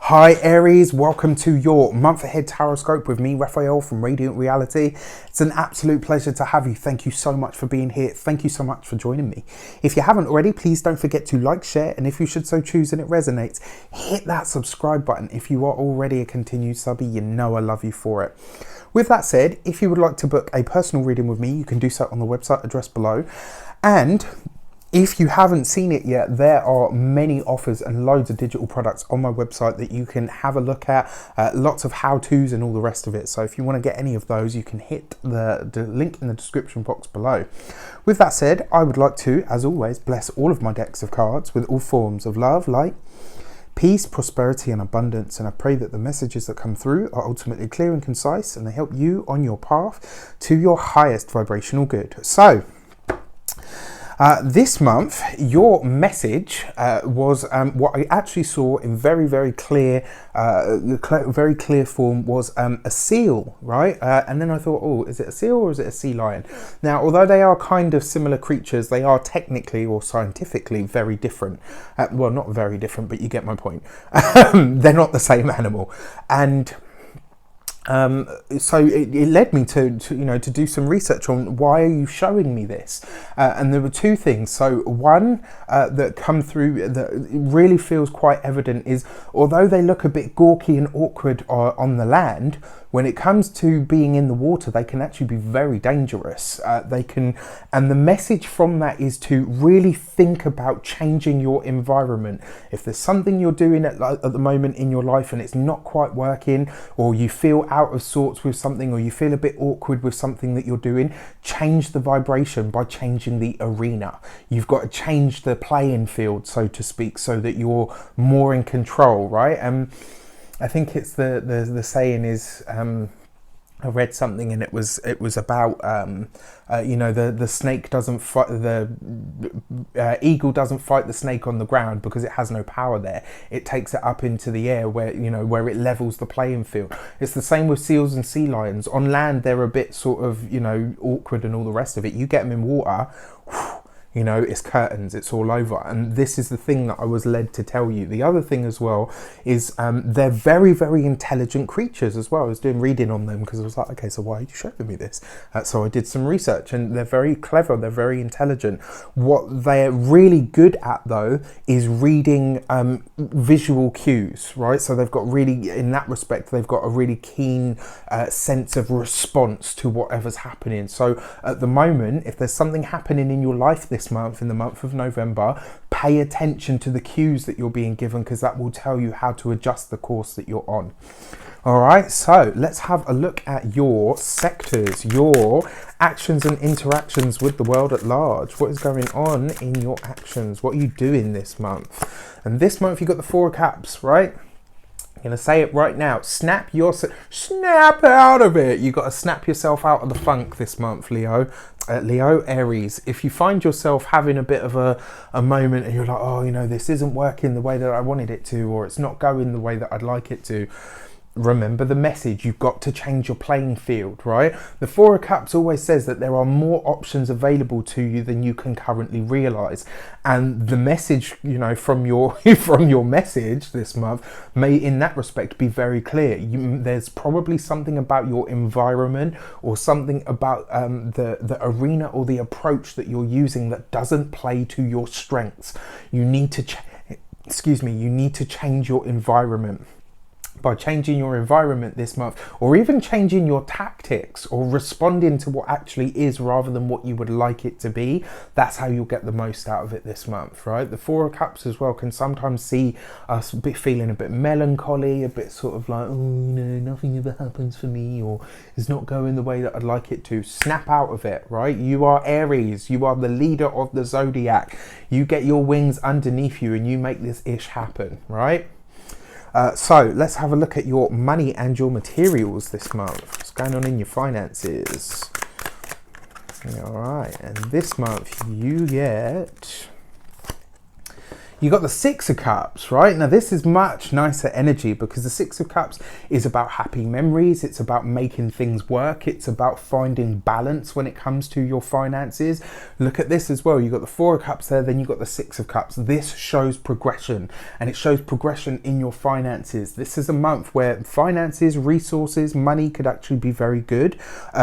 Hi Aries, welcome to your month ahead tarot scope with me, Raphael from Reydiant Reality. It's an absolute pleasure to have you. Thank you so much for being here. Thank you so much for joining me. If you haven't already, please don't forget to like, share, and if you should so choose and it resonates, hit that subscribe button. If you are already a continued subby, you know I love you for it. With that said, if you would like to book a personal reading with me, you can do so on the website address below. And if you haven't seen it yet, there are many offers and loads of digital products on my website that you can have a look at, lots of how-tos and all the rest of it. So if you want to get any of those, you can hit the link in the description box below. With that said, I would like to, as always, bless all of my decks of cards with all forms of love, light, peace, prosperity and abundance. And I pray that the messages that come through are ultimately clear and concise and they help you on your path to your highest vibrational good. So, this month, your message was what I actually saw in very clear form was a seal, right? And then I thought, oh, is it a seal or is it a sea lion? Now, although they are kind of similar creatures, they are technically or scientifically very different. Well, not very different, but you get my point. They're not the same animal, and so it led me to do some research on why are you showing me this, and there were two things. So one that come through that really feels quite evident is, although they look a bit gawky and awkward on the land, when it comes to being in the water, they can actually be very dangerous. And the message from that is to really think about changing your environment. If there's something you're doing at the moment in your life and it's not quite working, or you feel out of sorts with something, or you feel a bit awkward with something that you're doing, change the vibration by changing the arena. You've got to change the playing field, so to speak, so that you're more in control, right? I think it's the saying is, I read something and it was about the snake doesn't fight, the eagle doesn't fight the snake on the ground because it has no power there. It takes it up into the air where it levels the playing field. It's the same with seals and sea lions. On land they're a bit sort of awkward and all the rest of it. You get them in water, it's curtains, it's all over. And this is the thing that I was led to tell you. The other thing as well is they're very intelligent creatures as well. I was doing reading on them because I was like, okay, so why are you showing me this? So I did some research, and they're very clever, they're very intelligent. What they're really good at though is reading visual cues, right? So they've got really, in that respect, they've got a really keen sense of response to whatever's happening. So at the moment, if there's something happening in your life this month, in the month of November, pay attention to the cues that you're being given, because that will tell you how to adjust the course that you're on. All right, so let's have a look at your sectors, your actions and interactions with the world at large. What is going on in your actions? What are you doing this month? And this month you got the Four of Cups, right? I'm going to say it right now. Snap out of it. You got to snap yourself out of the funk this month, Leo. Aries. If you find yourself having a bit of a moment and you're like, oh, this isn't working the way that I wanted it to, or it's not going the way that I'd like it to, remember the message. You've got to change your playing field, right? The Four of Cups always says that there are more options available to you than you can currently realize. And the message, from your message this month may, in that respect, be very clear. There's probably something about your environment or something about the arena or the approach that you're using that doesn't play to your strengths. You need to change your environment. By changing your environment this month, or even changing your tactics, or responding to what actually is rather than what you would like it to be, that's how you'll get the most out of it this month, right? The Four of Cups as well can sometimes see us feeling a bit melancholy, a bit sort of like, oh, nothing ever happens for me, or it's not going the way that I'd like it to. Snap out of it, right? You are Aries, you are the leader of the zodiac. You get your wings underneath you and you make this ish happen, right? So let's have a look at your money and your materials this month. What's going on in your finances? All right, and this month you get You got the Six of Cups, right? Now this is much nicer energy because the Six of Cups is about happy memories. It's about making things work. It's about finding balance when it comes to your finances. Look at this as well. You got the Four of Cups there, then you got the Six of Cups. This shows progression, and it shows progression in your finances. This is a month where finances, resources, money could actually be very good.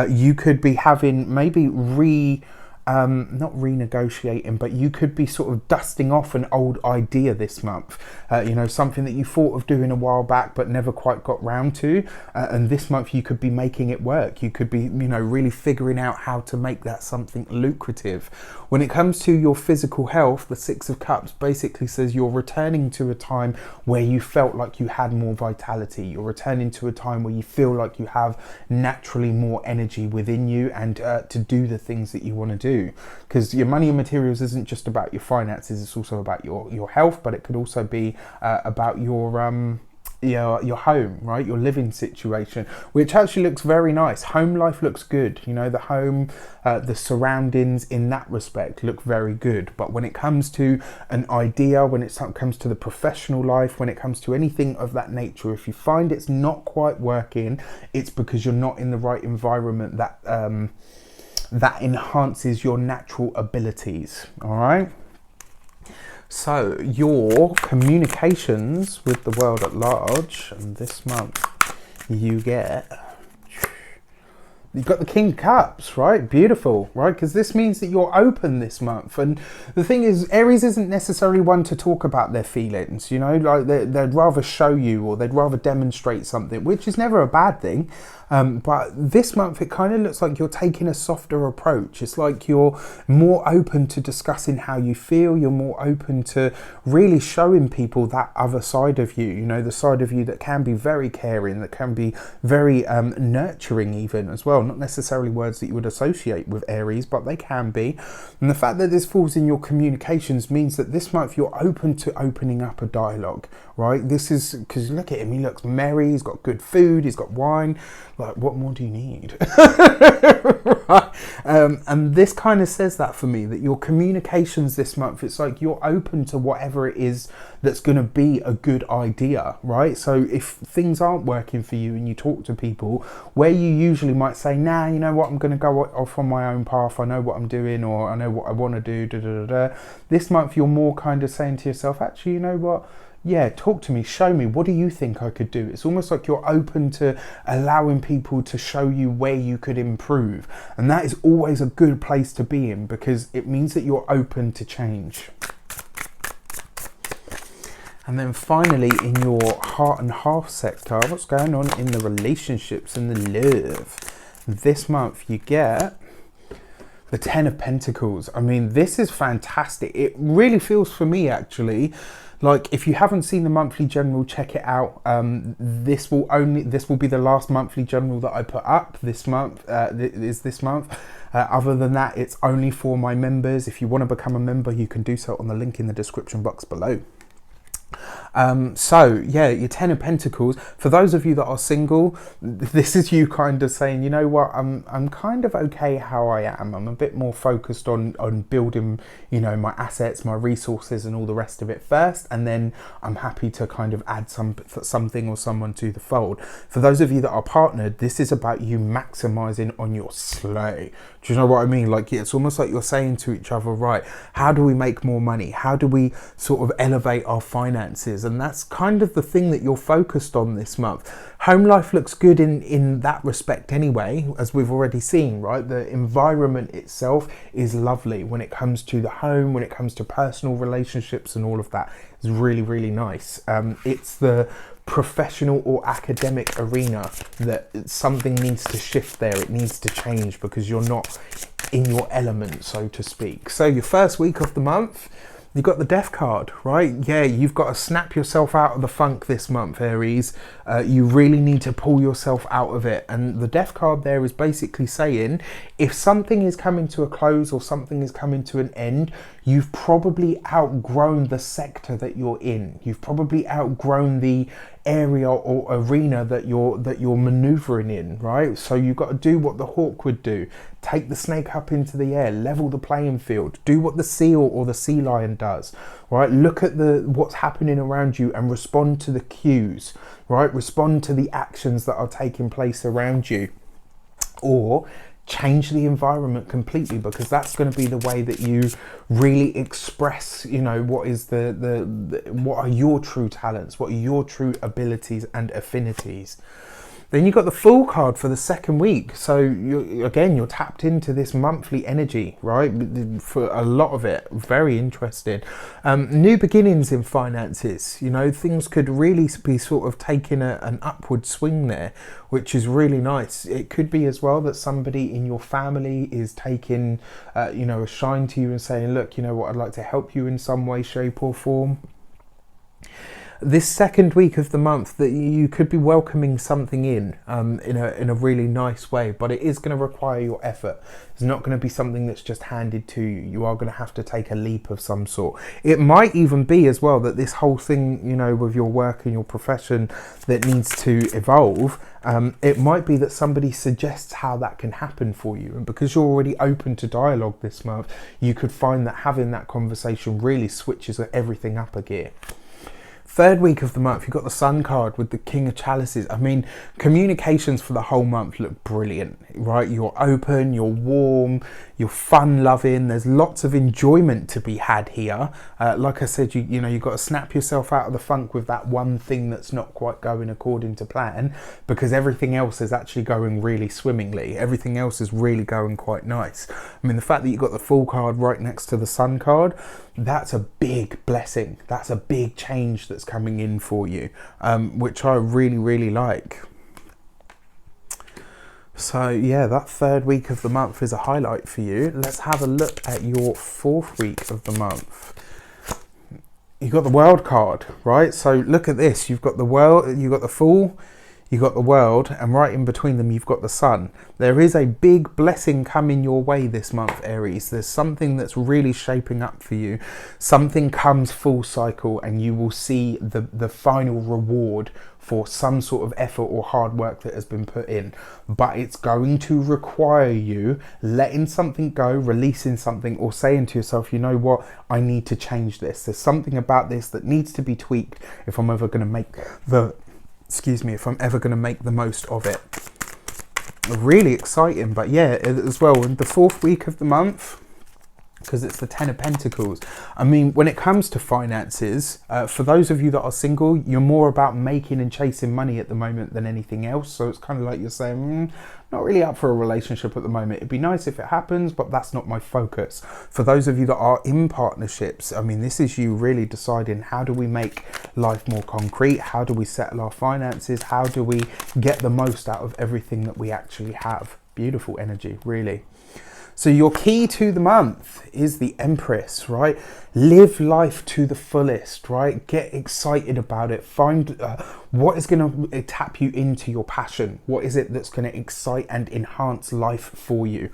You could be having maybe not renegotiating, but you could be sort of dusting off an old idea this month, you know, something that you thought of doing a while back but never quite got round to, and this month you could be making it work. You could be, you know, really figuring out how to make that something lucrative. When it comes to your physical health, the Six of Cups basically says you're returning to a time where you felt like you had more vitality. You're returning to a time where you feel like you have naturally more energy within you and to do the things that you want to do. Because your money and materials isn't just about your finances, it's also about your health, but it could also be about your home, right? Your living situation, which actually looks very nice. Home life looks good, you know, the home, the surroundings in that respect look very good. But when it comes to an idea, when it comes to the professional life, when it comes to anything of that nature, if you find it's not quite working, it's because you're not in the right environment that that enhances your natural abilities. All right. So your communications with the world at large, and this month you've got the King of Cups, right? Beautiful, right? Because this means that you're open this month. And the thing is, Aries isn't necessarily one to talk about their feelings, you know, like they'd rather show you or they'd rather demonstrate something, which is never a bad thing. But this month it kind of looks like you're taking a softer approach. It's like you're more open to discussing how you feel. You're more open to really showing people that other side of you, you know, the side of you that can be very caring, that can be very nurturing even as well. Not necessarily words that you would associate with Aries, but they can be. And the fact that this falls in your communications means that this month you're open to opening up a dialogue, right? This is because look at him, he looks merry, he's got good food, he's got wine. Like, what more do you need? Right. And this kind of says that for me, that your communications this month, it's like you're open to whatever it is that's going to be a good idea, right? So if things aren't working for you and you talk to people where you usually might say, nah, you know what, I'm going to go off on my own path, I know what I'm doing, or I know what I want to do, this month you're more kind of saying to yourself, actually, you know what, yeah, talk to me, show me, what do you think I could do? It's almost like you're open to allowing people to show you where you could improve. And that is always a good place to be in, because it means that you're open to change. And then finally, in your heart and half sector, what's going on in the relationships and the love? This month you get the Ten of Pentacles. I mean, this is fantastic. It really feels for me, actually, like if you haven't seen the monthly general, check it out. This will be the last monthly general that I put up this month. This month. Other than that, it's only for my members. If you want to become a member, you can do so on the link in the description box below. So yeah, your Ten of Pentacles, for those of you that are single, this is you kind of saying, you know what, I'm kind of okay how I am. I'm a bit more focused on building, you know, my assets, my resources and all the rest of it first, and then I'm happy to kind of add something or someone to the fold. For those of you that are partnered, this is about you maximizing on your slay. Do you know what I mean? Like, it's almost like you're saying to each other, right, how do we make more money? How do we sort of elevate our finances? And that's kind of the thing that you're focused on this month. Home life looks good in that respect anyway, as we've already seen, right? The environment itself is lovely when it comes to the home, when it comes to personal relationships and all of that. It's really, really nice. It's the professional or academic arena that something needs to shift there. It needs to change because you're not in your element, so to speak. So your first week of the month, you've got the Death card, right? Yeah, you've got to snap yourself out of the funk this month, Aries. You really need to pull yourself out of it. And the Death card there is basically saying, if something is coming to a close or something is coming to an end, you've probably outgrown the sector that you're in. You've probably outgrown the area or arena that you're maneuvering in, right? So you've got to do what the hawk would do. Take the snake up into the air, level the playing field, do what the seal or the sea lion does, right? Look at what's happening around you and respond to the cues, right? Respond to the actions that are taking place around you. Or change the environment completely, because that's going to be the way that you really express, you know, what is what are your true talents, what are your true abilities and affinities. Then you've got the Fool card for the second week. So you're tapped into this monthly energy, right? For a lot of it. Very interesting. New beginnings in finances. You know, things could really be sort of taking an upward swing there, which is really nice. It could be as well that somebody in your family is taking, you know, a shine to you and saying, look, you know what, I'd like to help you in some way, shape or form. This second week of the month, that you could be welcoming something in a really nice way, but it is going to require your effort. It's not going to be something that's just handed to you. You are going to have to take a leap of some sort. It might even be as well that this whole thing, you know, with your work and your profession that needs to evolve, it might be that somebody suggests how that can happen for you, and because you're already open to dialogue this month, you could find that having that conversation really switches everything up a gear. Third week of the month, you've got the Sun card with the King of Chalices. I mean, communications for the whole month look brilliant, right? You're open, you're warm, you're fun-loving. There's lots of enjoyment to be had here. Like I said, you know, you've got to snap yourself out of the funk with that one thing that's not quite going according to plan, because everything else is actually going really swimmingly. Everything else is really going quite nice. I mean, the fact that you've got the Fool card right next to the Sun card, that's a big blessing. That's a big change that's coming in for you, which I really, really like. So yeah, that third week of the month is a highlight for you. Let's have a look at your fourth week of the month. You've got the World card, right? So look at this. You've got the World, you've got the Fool, you've got the World, and right in between them you've got the Sun. There is a big blessing coming your way this month, Aries. There's something that's really shaping up for you. Something comes full cycle and you will see the final reward for some sort of effort or hard work that has been put in. But it's going to require you letting something go, releasing something, or saying to yourself, you know what, I need to change this. There's something about this that needs to be tweaked if I'm ever going to make if I'm ever going to make the most of it. Really exciting. But yeah, as well, in the fourth week of the month, because it's the Ten of Pentacles. I mean, when it comes to finances, for those of you that are single, you're more about making and chasing money at the moment than anything else. So it's kind of like you're saying, not really up for a relationship at the moment. It'd be nice if it happens, but that's not my focus. For those of you that are in partnerships, I mean, this is you really deciding, how do we make life more concrete? How do we settle our finances? How do we get the most out of everything that we actually have? Beautiful energy, really. So your key to the month is the Empress, right? Live life to the fullest, right? Get excited about it. Find what is going to tap you into your passion. What is it that's going to excite and enhance life for you?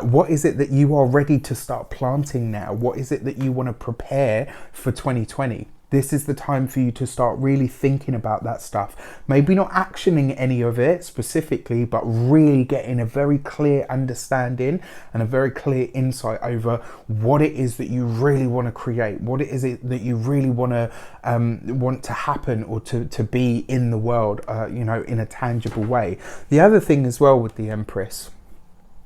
What is it that you are ready to start planting now? What is it that you want to prepare for 2020? This is the time for you to start really thinking about that stuff. Maybe not actioning any of it specifically, but really getting a very clear understanding and a very clear insight over what it is that you really want to create. What it is that you really want to happen or to be in the world, you know, in a tangible way. The other thing as well with the Empress,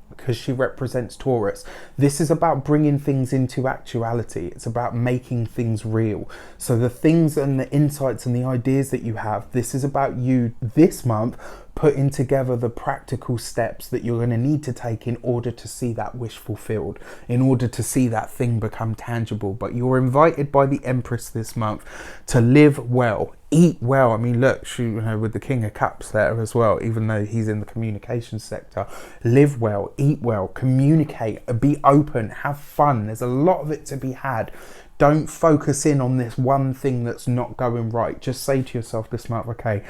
because she represents Taurus, this is about bringing things into actuality. It's about making things real. So the things and the insights and the ideas that you have, this is about you this month putting together the practical steps that you're going to need to take in order to see that wish fulfilled, in order to see that thing become tangible. But you're invited by the Empress this month to live well, eat well. I mean, look, she, you know, with the King of Cups there as well, even though he's in the communication sector, live well, eat well, communicate, be open, have fun. There's a lot of it to be had. Don't focus in on this one thing that's not going right. Just say to yourself this month, okay,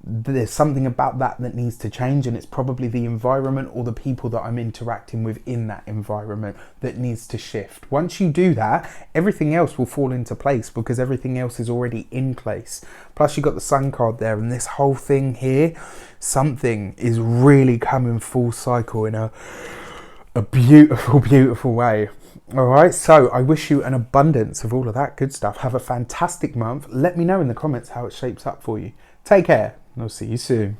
there's something about that needs to change, and it's probably the environment or the people that I'm interacting with in that environment that needs to shift. Once you do that, everything else will fall into place because everything else is already in place. Plus you got the Sun card there, and this whole thing here, something is really coming full cycle in a beautiful, beautiful way. All right, so I wish you an abundance of all of that good stuff. Have a fantastic month. Let me know in the comments how it shapes up for you. Take care, and I'll see you soon.